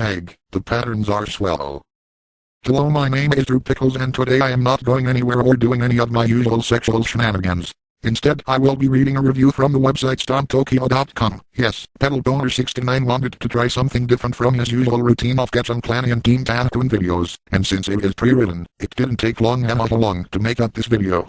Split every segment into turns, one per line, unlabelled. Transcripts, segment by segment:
rag, the patterns are swell. Hello, my name is Pickles, and today I am not going anywhere or doing any of my usual sexual shenanigans. Instead, I will be reading a review from the website StompTokyo.com. Yes, Pedal Boner 69 wanted to try something different from his usual routine of Ketchum Clanny and Team Tantoon videos, and since it is pre-written, it didn't take long to make up this video.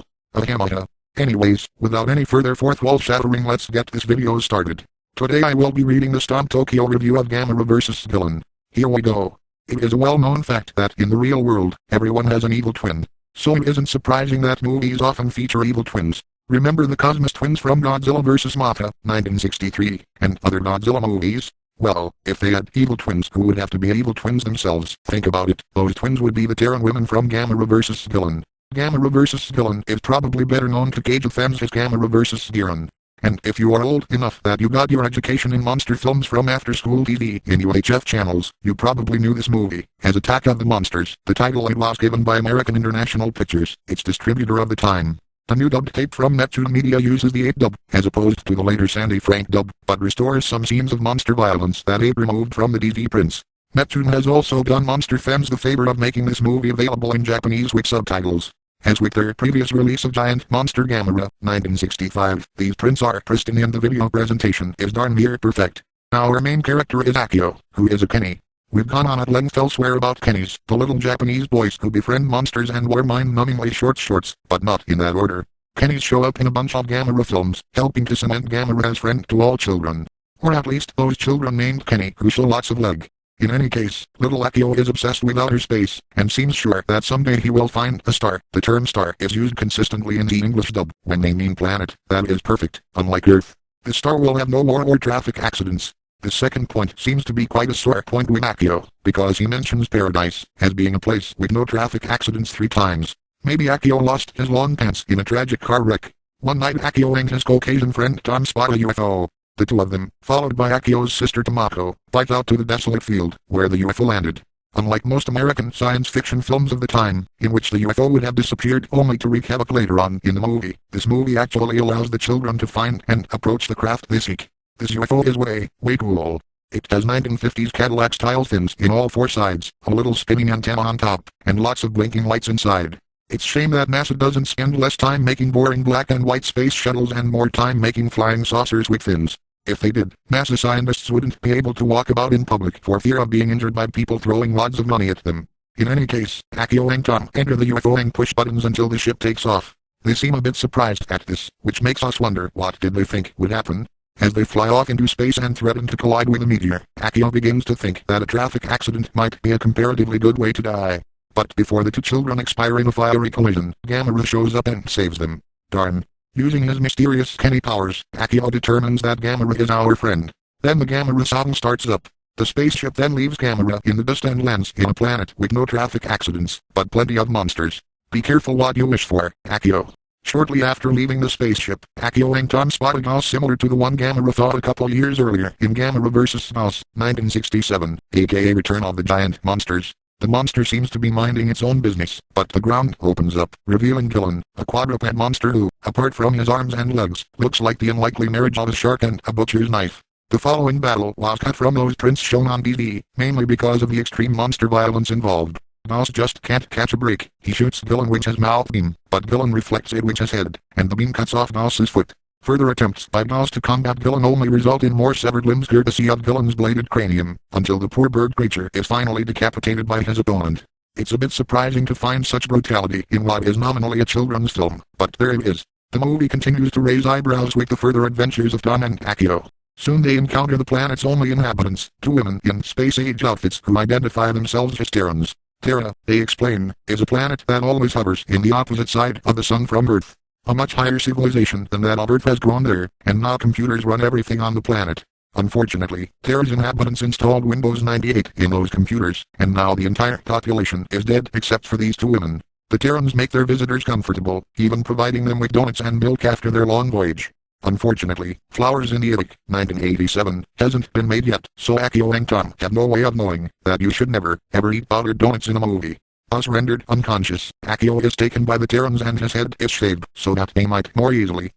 Anyways, without any further fourth wall shattering, let's get this video started. Today I will be reading the Stomp Tokyo review of Gamera vs. Guillon. Here we go. It is a well-known fact that in the real world, everyone has an evil twin. So it isn't surprising that movies often feature evil twins. Remember the Cosmos twins from Godzilla vs. Mata, 1963, and other Godzilla movies? Well, if they had evil twins who would have to be evil twins themselves, think about it, those twins would be the Terran women from Gamera vs. Guillon. Gamera vs. Guillon is probably better known to Kaiji fans as Gamera vs. Guillon. And if you are old enough that you got your education in monster films from after-school TV in UHF channels, you probably knew this movie as Attack of the Monsters. The title it was given by American International Pictures, its distributor of the time. The new dubbed tape from Neptune Media uses the 8 dub, as opposed to the later Sandy Frank dub, but restores some scenes of monster violence that 8 removed from the DVD prints. Neptune has also done monster fans the favor of making this movie available in Japanese with subtitles. As with their previous release of Giant Monster Gamera, 1965, these prints are pristine and the video presentation is darn near perfect. Our main character is Akio, who is a Kenny. We've gone on at length elsewhere about Kennys, the little Japanese boys who befriend monsters and wear mind-numbingly short shorts, but not in that order. Kennys show up in a bunch of Gamera films, helping to cement Gamera as friend to all children. Or at least those children named Kenny who show lots of leg. In any case, little Akio is obsessed with outer space, and seems sure that someday he will find a star. The term star is used consistently in the English dub, when they mean planet, that is perfect, unlike Earth. The star will have no war or traffic accidents. The second point seems to be quite a sore point with Akio, because he mentions paradise as being a place with no traffic accidents 3 times. Maybe Akio lost his long pants in a tragic car wreck. One night Akio and his Caucasian friend Tom spot a UFO. The two of them, followed by Akio's sister Tomako, bike out to the desolate field, where the UFO landed. Unlike most American science fiction films of the time, in which the UFO would have disappeared only to wreak havoc later on in the movie, this movie actually allows the children to find and approach the craft they seek. This UFO is way cool. It has 1950s Cadillac-style fins in all 4 sides, a little spinning antenna on top, and lots of blinking lights inside. It's shame that NASA doesn't spend less time making boring black and white space shuttles and more time making flying saucers with fins. If they did, NASA scientists wouldn't be able to walk about in public for fear of being injured by people throwing lots of money at them. In any case, Akio and Tom enter the UFO and push buttons until the ship takes off. They seem a bit surprised at this, which makes us wonder what did they think would happen. As they fly off into space and threaten to collide with a meteor, Akio begins to think that a traffic accident might be a comparatively good way to die. But before the 2 children expire in a fiery collision, Gamera shows up and saves them. Darn. Using his mysterious Kenny powers, Akio determines that Gamera is our friend. Then the Gamera song starts up. The spaceship then leaves Gamera in the dust and lands in a planet with no traffic accidents, but plenty of monsters. Be careful what you wish for, Akio. Shortly after leaving the spaceship, Akio and Tom spot a ghost similar to the one Gamera fought a couple years earlier in Gamera vs. Ghost, 1967, aka Return of the Giant Monsters. The monster seems to be minding its own business, but the ground opens up, revealing Guillon, a quadruped monster who, apart from his arms and legs, looks like the unlikely marriage of a shark and a butcher's knife. The following battle was cut from those prints shown on DVD, mainly because of the extreme monster violence involved. Gauss just can't catch a break. He shoots Guillon with his mouth beam, but Guillon reflects it with his head, and the beam cuts off Gauss's foot. Further attempts by Gauss to combat Guillon only result in more severed limbs courtesy of Guillon's bladed cranium, until the poor bird creature is finally decapitated by his opponent. It's a bit surprising to find such brutality in what is nominally a children's film, but there it is. The movie continues to raise eyebrows with the further adventures of Tom and Akio. Soon they encounter the planet's only inhabitants, 2 women in space-age outfits who identify themselves as Terrans. Terra, they explain, is a planet that always hovers in the opposite side of the sun from Earth. A much higher civilization than that of Earth has grown there, and now computers run everything on the planet. Unfortunately, Terra's inhabitants installed Windows 98 in those computers, and now the entire population is dead except for these 2 women. The Terrans make their visitors comfortable, even providing them with donuts and milk after their long voyage. Unfortunately, Flowers in the Attic, 1987, hasn't been made yet, so Akio and Tom have no way of knowing that you should never, ever eat powdered donuts in a movie. Thus rendered unconscious, Akio is taken by the Terrans and his head is shaved so that they might more easily,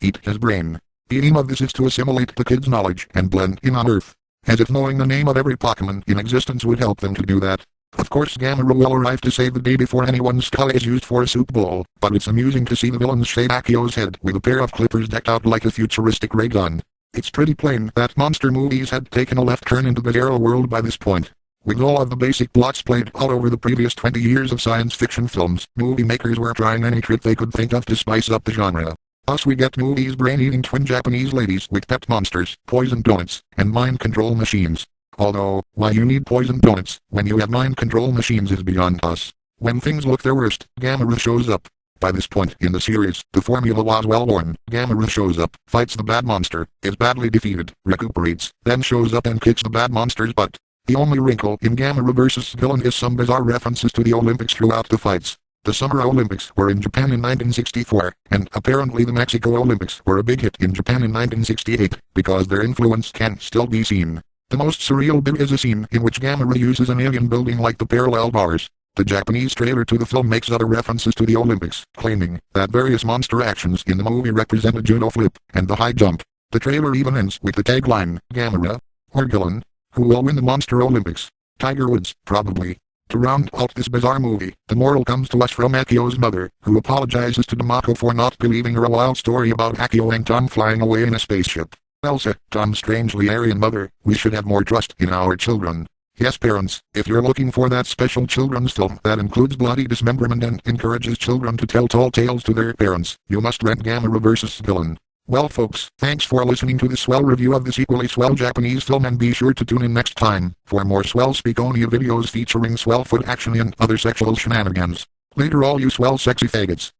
eat his brain. The aim of this is to assimilate the kid's knowledge and blend in on Earth. As if knowing the name of every Pokemon in existence would help them to do that. Of course Gamera will arrive to save the day before anyone's skull is used for a soup bowl, but it's amusing to see the villains shave Akio's head with a pair of clippers decked out like a futuristic ray gun. It's pretty plain that monster movies had taken a left turn into the Hero world by this point. With all of the basic plots played out over the previous 20 years of science fiction films, movie makers were trying any trick they could think of to spice up the genre. Thus we get movies brain-eating twin Japanese ladies with pet monsters, poison donuts, and mind control machines. Although, why you need poison donuts when you have mind control machines is beyond us. When things look their worst, Gamera shows up. By this point in the series, the formula was well worn. Gamera shows up, fights the bad monster, is badly defeated, recuperates, then shows up and kicks the bad monster's butt. The only wrinkle in Gamera vs. Guillon is some bizarre references to the Olympics throughout the fights. The Summer Olympics were in Japan in 1964, and apparently the Mexico Olympics were a big hit in Japan in 1968, because their influence can still be seen. The most surreal bit is a scene in which Gamera uses an alien building like the parallel bars. The Japanese trailer to the film makes other references to the Olympics, claiming that various monster actions in the movie represent a judo flip and the high jump. The trailer even ends with the tagline, Gamera, or Guillon, who will win the Monster Olympics? Tiger Woods, probably. To round out this bizarre movie, the moral comes to us from Akio's mother, who apologizes to Tamako for not believing her a wild story about Akio and Tom flying away in a spaceship. Elsa, Tom's strangely Aryan mother, we should have more trust in our children. Yes parents, if you're looking for that special children's film that includes bloody dismemberment and encourages children to tell tall tales to their parents, you must rent Gamera vs. Guillon. Well folks, thanks for listening to this swell review of this equally swell Japanese film, and be sure to tune in next time for more swell Speakonia videos featuring swell foot action and other sexual shenanigans. Later all you swell sexy faggots.